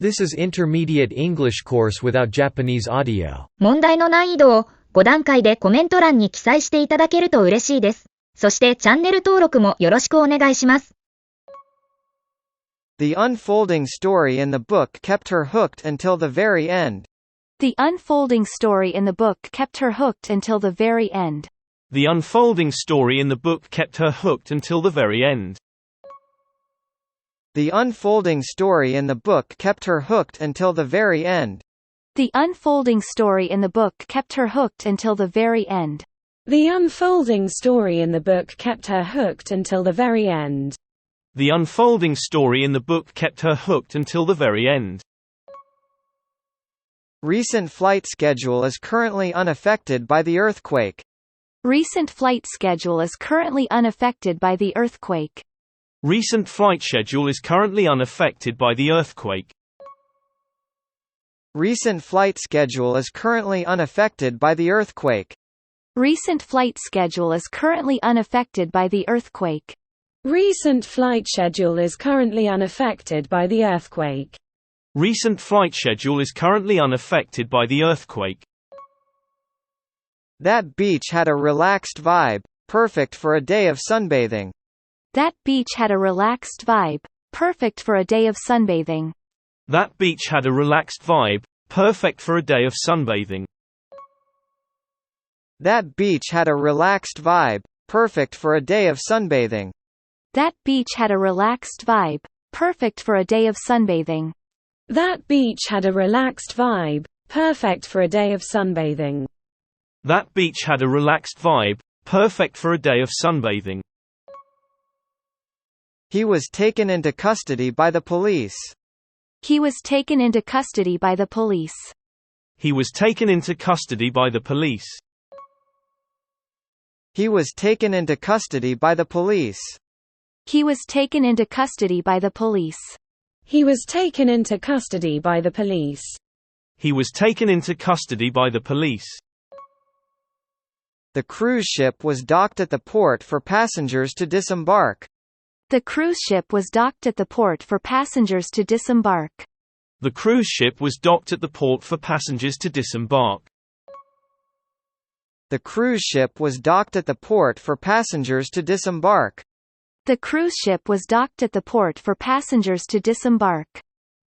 This is intermediate English course without Japanese audio. 問題の難易度を5段階でコメント欄に記載していただけると嬉しいです。そしてチャンネル登録もよろしくお願いします。The unfolding story in the book kept her hooked until the very end. The unfolding story in the book kept her hooked until the very end. The unfolding story in the book kept her hooked until the very end. The unfolding story in the book kept her hooked until the very end. The unfolding story in the book kept her hooked until the very end. The unfolding story in the book kept her hooked until the very end. The unfolding story in the book kept her hooked until the very end. Recent flight schedule is currently unaffected by the earthquake. Recent flight schedule is currently unaffected by the earthquake. Recent flight schedule is currently unaffected by the earthquake. Recent flight schedule is currently unaffected by the earthquake. Recent flight schedule is currently unaffected by the earthquake. Recent flight schedule is currently unaffected by the earthquake. Recent flight schedule is currently unaffected by the earthquake. That beach had a relaxed vibe, perfect for a day of sunbathing. That beach had a relaxed vibe, perfect for a day of sunbathing. That beach had a relaxed vibe, perfect for a day of sunbathing. That beach had a relaxed vibe, perfect for a day of sunbathing. That beach had a relaxed vibe, perfect for a day of sunbathing. That beach had a relaxed vibe, perfect for a day of sunbathing. That beach had a relaxed vibe, perfect for a day of sunbathing. He was taken into custody by the police. He was taken into custody by the police. He was taken into custody by the police. He was taken into custody by the police. He was taken into custody by the police. He was taken into custody by the police. He was taken into custody by the police. The cruise ship was docked at the port for passengers to disembark. The cruise ship was docked at the port for passengers to disembark. The cruise ship was docked at the port for passengers to disembark. The cruise ship was docked at the port for passengers to disembark. The cruise ship was docked at the port for passengers to disembark.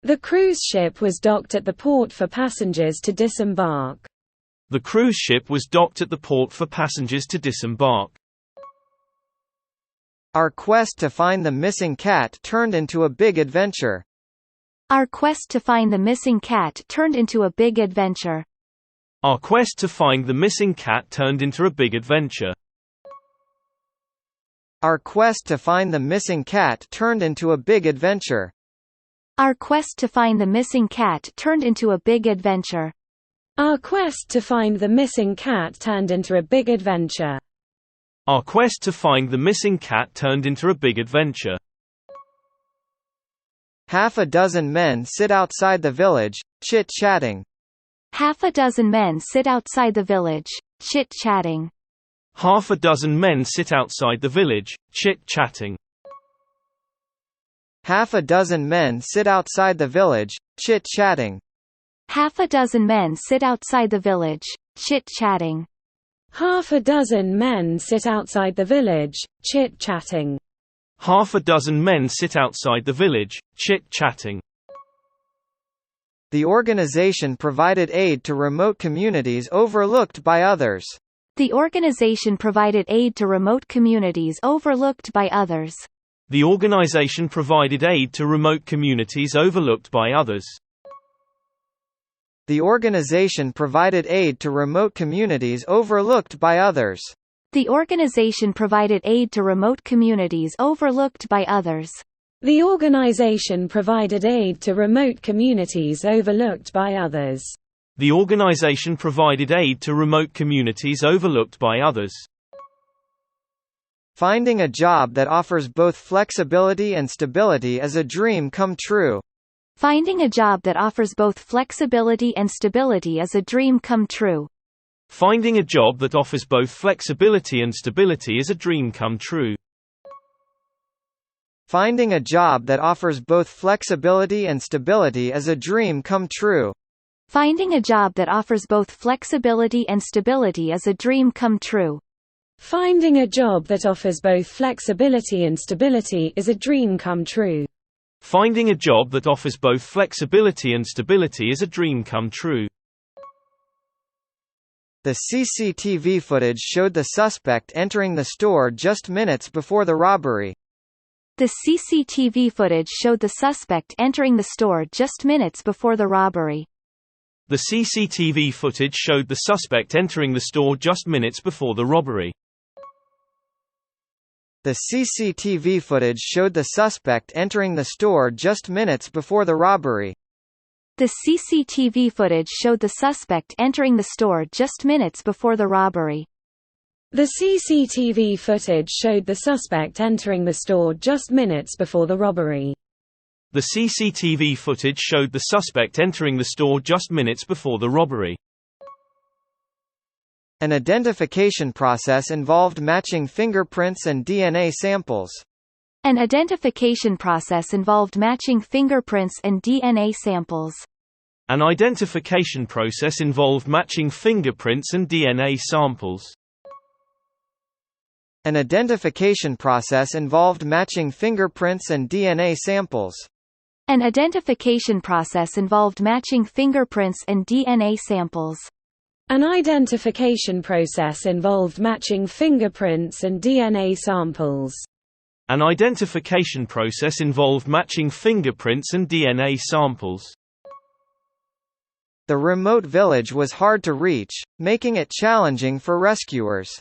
The cruise ship was docked at the port for passengers to disembark. The cruise ship was docked at the port for passengers to disembark. Our quest to find the missing cat turned into a big adventure. Our quest to find the missing cat turned into a big adventure. Our quest to find the missing cat turned into a big adventure. Our quest to find the missing cat turned into a big adventure. Our quest to find the missing cat turned into a big adventure. Our quest to find the missing cat turned into a big adventure. Our quest to find the missing cat turned into a big adventure. Half a dozen men sit outside the village, chit-chatting. Half a dozen men sit outside the village, chit-chatting. Half a dozen men sit outside the village, chit-chatting. Half a dozen men sit outside the village, chit-chatting. Half a dozen men sit outside the village, chit-chatting. Half a dozen men sit outside the village, chit-chatting. Half a dozen men sit outside the village, chit-chatting. The organization provided aid to remote communities overlooked by others. The organization provided aid to remote communities overlooked by others. The organization provided aid to remote communities overlooked by others. The organization provided aid to remote communities overlooked by others. The organization provided aid to remote communities overlooked by others. The organization provided aid to remote communities overlooked by others. The organization provided aid to remote communities overlooked by others. Finding a job that offers both flexibility and stability is a dream come true. Finding a job that offers both flexibility and stability is a dream come true. Finding a job that offers both flexibility and stability is a dream come true. Finding a job that offers both flexibility and stability is a dream come true. Finding a job that offers both flexibility and stability is a dream come true. Finding a job that offers both flexibility and stability is a dream come true. Finding a job that offers both flexibility and stability is a dream come true. The CCTV footage showed the suspect entering the store just minutes before the robbery. The CCTV footage showed the suspect entering the store just minutes before the robbery. The CCTV footage showed the suspect entering the store just minutes before the robbery. The CCTV footage showed the suspect entering the store just minutes before the robbery. The CCTV footage showed the suspect entering the store just minutes before the robbery. The CCTV footage showed the suspect entering the store just minutes before the robbery. The CCTV footage showed the suspect entering the store just minutes before the robbery. An identification process involved matching fingerprints and DNA samples. An identification process involved matching fingerprints and DNA samples. An identification process involved matching fingerprints and DNA samples. An identification process involved matching fingerprints and DNA samples. An identification process involved matching fingerprints and DNA samples. An identification process involved matching fingerprints and DNA samples. An identification process involved matching fingerprints and DNA samples. The remote village was hard to reach, making it challenging for rescuers.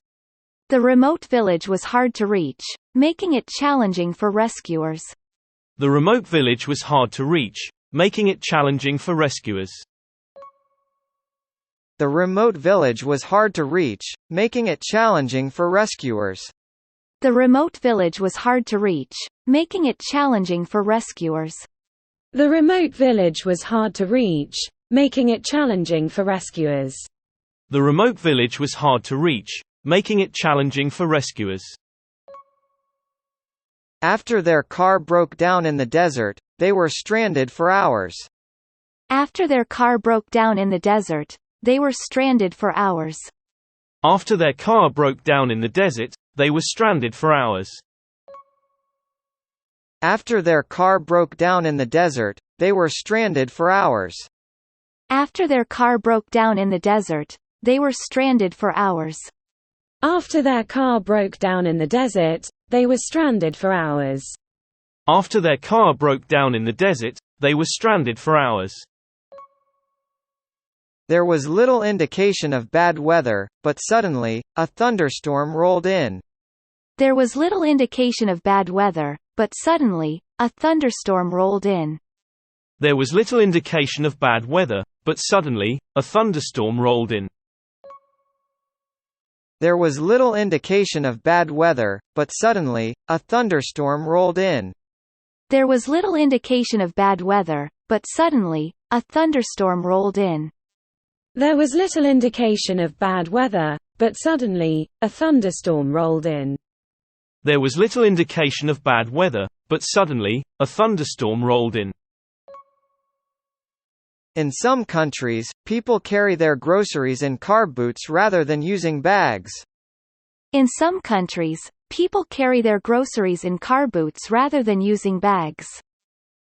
The remote village was hard to reach, making it challenging for rescuers. The remote village was hard to reach, making it challenging for rescuers. The remote village was hard to reach, making it challenging for rescuers. The remote village was hard to reach, making it challenging for rescuers. The remote village was hard to reach, making it challenging for rescuers. The remote village was hard to reach, making it challenging for rescuers. After their car broke down in the desert, they were stranded for hours. After their car broke down in the desert, they were stranded for hours. After their car broke down in the desert, they were stranded for hours. After their car broke down in the desert, they were stranded for hours. After their car broke down in the desert, they were stranded for hours. After their car broke down in the desert, they were stranded for hours. After their car broke down in the desert, they were stranded for hours. There was little indication of bad weather, but suddenly, a thunderstorm rolled in. There was little indication of bad weather, but suddenly, a thunderstorm rolled in. There was little indication of bad weather, but suddenly, a thunderstorm rolled in. There was little indication of bad weather, but suddenly, a thunderstorm rolled in. There was little indication of bad weather, but suddenly, a thunderstorm rolled in. There was little indication of bad weather, but suddenly, a thunderstorm rolled in. There was little indication of bad weather, but suddenly, a thunderstorm rolled in. In some countries, people carry their groceries in car boots rather than using bags. In some countries, people carry their groceries in car boots rather than using bags.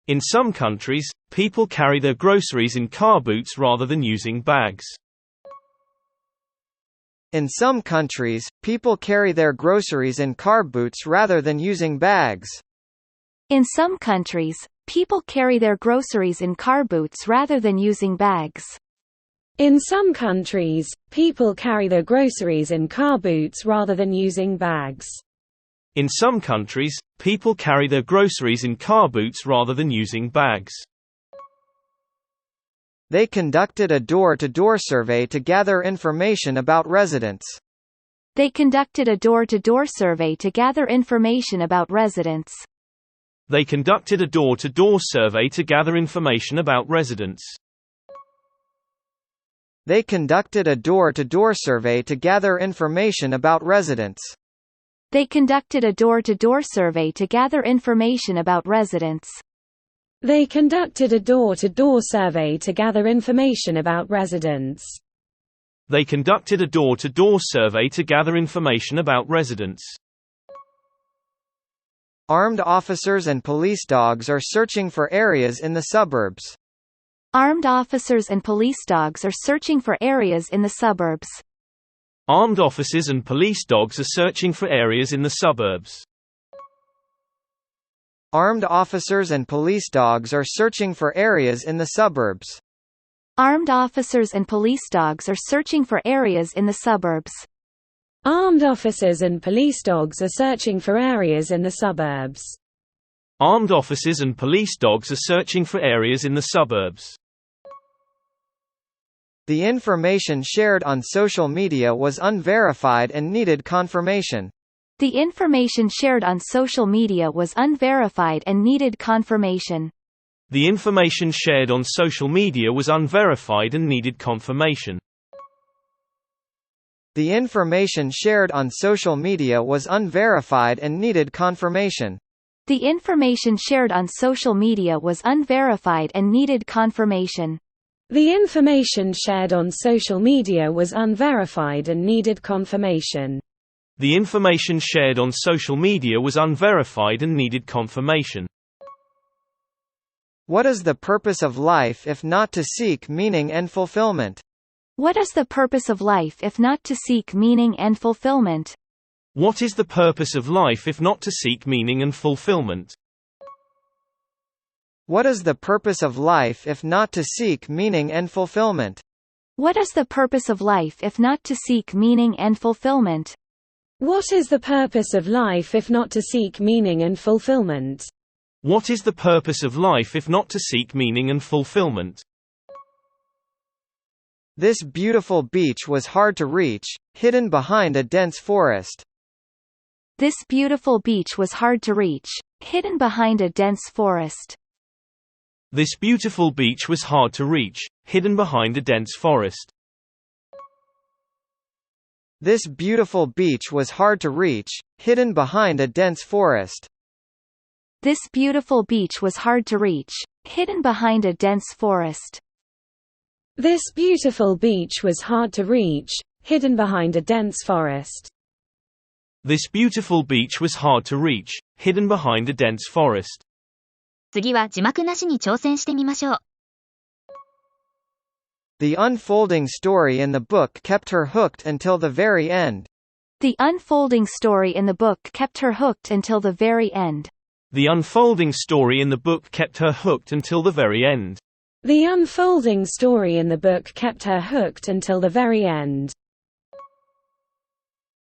In some countries, people carry their groceries in car boots rather than using bags. In some countries, people carry their groceries in car boots rather than using bags. In some countries, people carry their groceries in car boots rather than using bags. In some countries, people carry their groceries in car boots rather than using bags. In some countries, people carry their groceries in car boots rather than using bags. They conducted a door-to-door survey to gather information about residents. They conducted a door-to-door survey to gather information about residents. They conducted a door-to-door survey to gather information about residents. They conducted a door-to-door survey to gather information about residents. They conducted a door-to-door survey to gather information about residents. They conducted a door-to-door survey to gather information about residents. They conducted a door-to-door survey to gather information about residents. Armed officers and police dogs are searching for areas in the suburbs. Armed officers and police dogs are searching for areas in the suburbs. Armed officers and police dogs are searching for areas in the suburbs. Armed officers and police dogs are searching for areas in the suburbs. Armed officers and police dogs are searching for areas in the suburbs. Armed officers and police dogs are searching for areas in the suburbs. Armed officers and police dogs are searching for areas in the suburbs. The information shared on social media was unverified and needed confirmation. The information shared on social media was unverified and needed confirmation. The information shared on social media was unverified and needed confirmation. The information shared on social media was unverified and needed confirmation. The information shared on social media was unverified and needed confirmation. The information shared on social media was unverified and needed confirmation. The information shared on social media was unverified and needed confirmation. What is the purpose of life if not to seek meaning and fulfillment? What is the purpose of life if not to seek meaning and fulfillment? What is the purpose of life if not to seek meaning and fulfillment? What is the purpose of life if not to seek meaning and fulfillment? What is the purpose of life if not to seek meaning and fulfillment? What is the purpose of life if not to seek meaning and fulfillment? What is the purpose of life if not to seek meaning and fulfillment? This beautiful beach was hard to reach, hidden behind a dense forest. This beautiful beach was hard to reach, hidden behind a dense forest. This beautiful beach was hard to reach, hidden behind a dense forest. This beautiful beach was hard to reach, hidden behind a dense forest. This beautiful beach was hard to reach, hidden behind a dense forest. This beautiful beach was hard to reach, hidden behind a dense forest. This beautiful beach was hard to reach, hidden behind a dense forest. 次は字幕なしに挑戦してみましょう。The unfolding story in the book kept her hooked until the very end. The unfolding story in the book kept her hooked until the very end. The unfolding story in the book kept her hooked until the very end. The unfolding story in the book kept her hooked until the very end.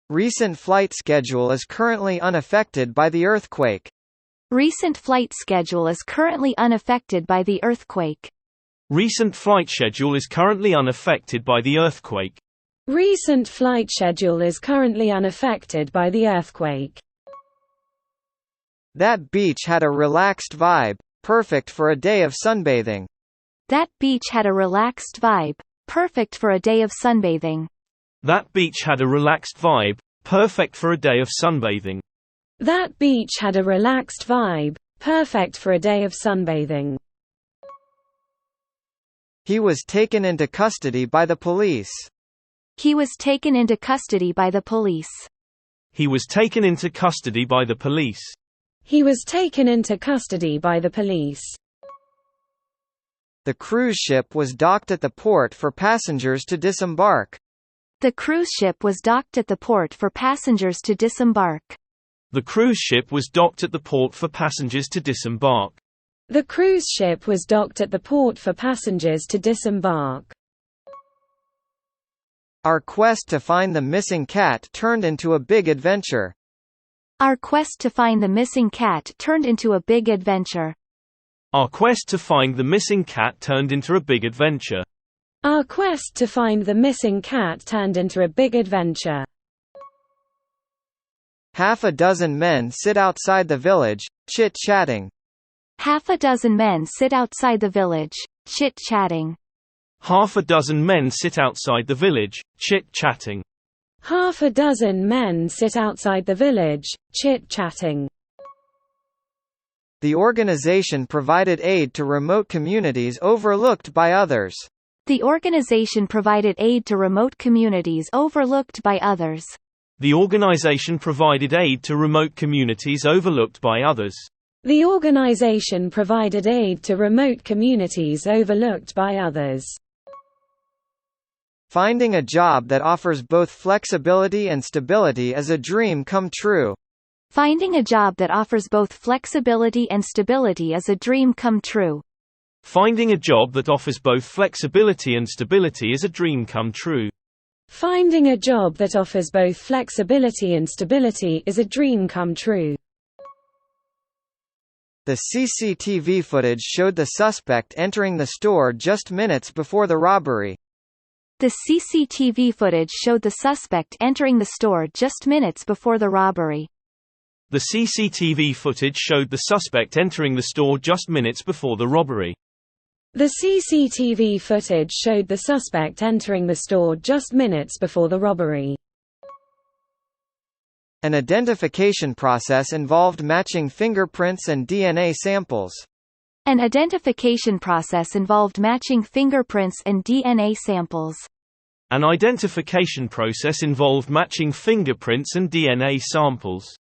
Recent flight schedule is currently unaffected by the earthquake. Recent flight schedule is currently unaffected by the earthquake. Recent flight schedule is currently unaffected by the earthquake. Recent flight schedule is currently unaffected by the earthquake. That beach had a relaxed vibe, perfect for a day of sunbathing. That beach had a relaxed vibe, perfect for a day of sunbathing. That beach had a relaxed vibe, perfect for a day of sunbathing. That beach had a relaxed vibe, perfect for a day of sunbathing. He was taken into custody by the police. He was taken into custody by the police. He was taken into custody by the police. He was taken into custody by the police. The cruise ship was docked at the port for passengers to disembark. The cruise ship was docked at the port for passengers to disembark. The cruise ship was docked at the port for passengers to disembark. The cruise ship was docked at the port for passengers to disembark. Our quest to find the missing cat turned into a big adventure. Our quest to find the missing cat turned into a big adventure. Our quest to find the missing cat turned into a big adventure. Our quest to find the missing cat turned into a big adventure. Half a dozen men sit outside the village, chit-chatting. Half a dozen men sit outside the village, chit-chatting. Half a dozen men sit outside the village, chit-chatting. Half a dozen men sit outside the village, chit-chatting. The organization provided aid to remote communities overlooked by others. The organization provided aid to remote communities overlooked by others. The organization provided aid to remote communities overlooked by others. The organization provided aid to remote communities overlooked by others. Finding a job that offers both flexibility and stability is a dream come true. Finding a job that offers both flexibility and stability is a dream come true. Finding a job that offers both flexibility and stability is a dream come true. Finding a job that offers both flexibility and stability is a dream come true. The CCTV footage showed the suspect entering the store just minutes before the robbery. The CCTV footage showed the suspect entering the store just minutes before the robbery. The CCTV footage showed the suspect entering the store just minutes before the robbery. The CCTV footage showed the suspect entering the store just minutes before the robbery. An identification process involved matching fingerprints and DNA samples. An identification process involved matching fingerprints and DNA samples. An identification process involved matching fingerprints and DNA samples.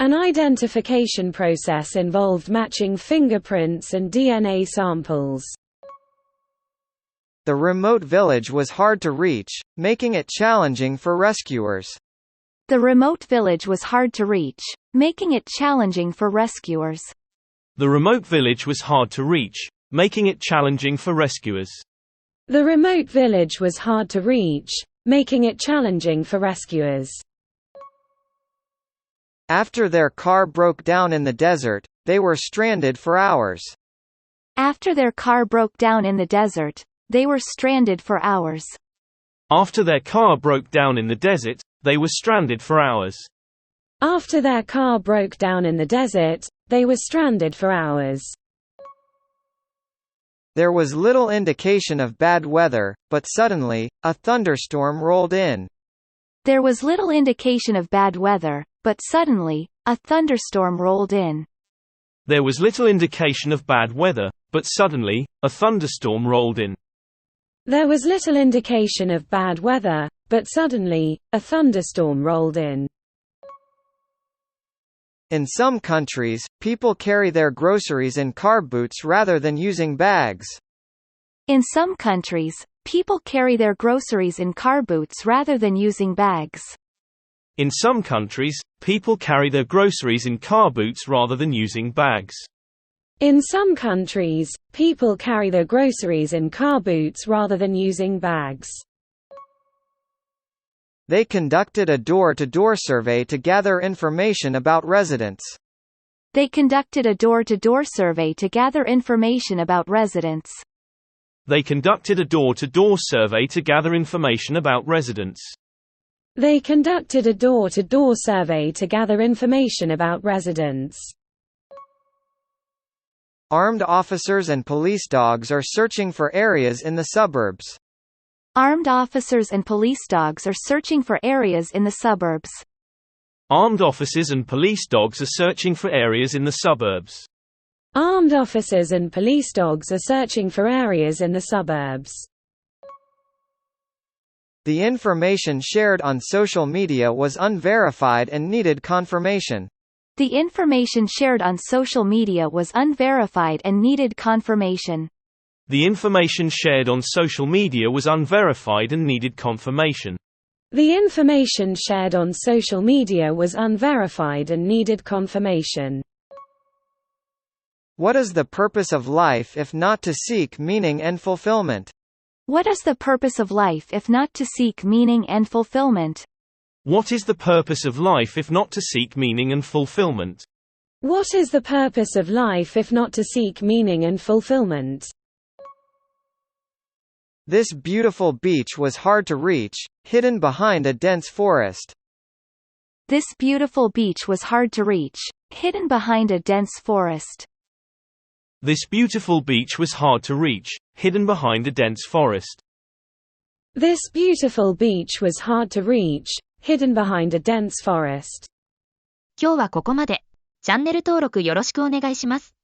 An identification process involved matching fingerprints and DNA samples. The remote village was hard to reach, making it challenging for rescuers. The remote village was hard to reach, making it challenging for rescuers. The remote village was hard to reach, making it challenging for rescuers. The remote village was hard to reach, making it challenging for rescuers. After their car broke down in the desert, they were stranded for hours. After their car broke down in the desert, they were stranded for hours. After their car broke down in the desert, they were stranded for hours. After their car broke down in the desert, they were stranded for hours. There was little indication of bad weather, but suddenly, a thunderstorm rolled in. There was little indication of bad weather, but suddenly, a thunderstorm rolled in. There was little indication of bad weather, but suddenly, a thunderstorm rolled in. There was little indication of bad weather, but suddenly, a thunderstorm rolled in. In some countries, people carry their groceries in car boots rather than using bags. In some countries, people carry their groceries in car boots rather than using bags. In some countries, people carry their groceries in car boots rather than using bags. In some countries, people carry their groceries in car boots rather than using bags. They conducted a door-to-door survey to gather information about residents. They conducted a door-to-door survey to gather information about residents. They conducted a door-to-door survey to gather information about residents. They conducted a door-to-door survey to gather information about residents. Armed officers and police dogs are searching for areas in the suburbs. Armed officers and police dogs are searching for areas in the suburbs. Armed officers and police dogs are searching for areas in the suburbs. Armed officers and police dogs are searching for areas in the suburbs. The information shared on social media was unverified and needed confirmation. The information shared on social media was unverified and needed confirmation. The information shared on social media was unverified and needed confirmation. The information shared on social media was unverified and needed confirmation. What is the purpose of life if not to seek meaning and fulfillment? What is the purpose of life if not to seek meaning and fulfillment? What is the purpose of life if not to seek meaning and fulfillment? What is the purpose of life if not to seek meaning and fulfillment? This beautiful beach was hard to reach, hidden behind a dense forest. This beautiful beach was hard to reach, hidden behind a dense forest. This beautiful beach was hard to reach, hidden behind a dense forest. This beautiful beach was hard to reach, hidden behind a dense forest. 今日はここまで。チャンネル登録よろしくお願いします。